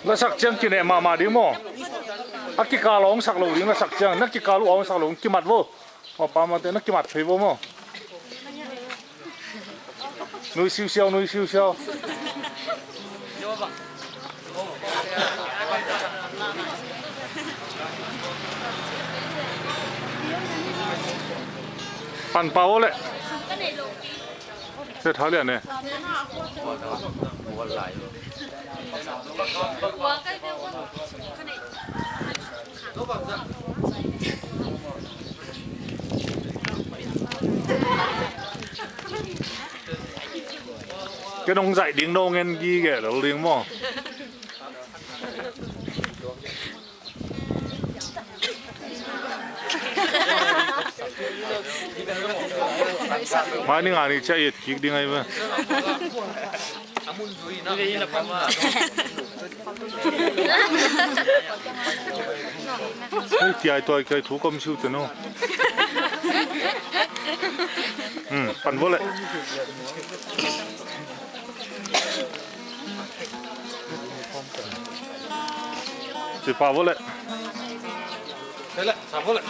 nó sắc chăng kia này mà đi mò, ác cái cá lóng sắc lồng đi nó sắc chăng, nắc cái cá lũ ong sắc lồng kia mặt vô, pa mà tên nắc kia mặt thấy vô mò, nuôi siêu siêu nuôi siêu siêu, pan bao đấy, sẽ tháo liền này. Cái đông dạy tiếng đâu nghe ghi kể đâu tiếng mò. Mai ning ani chạy ít kik đi ngay mà. Cái ai tôi cái thú công siêu tiền không? Pan vô lại. Chỉ pa vô lại. Thế lại, sao vô lại.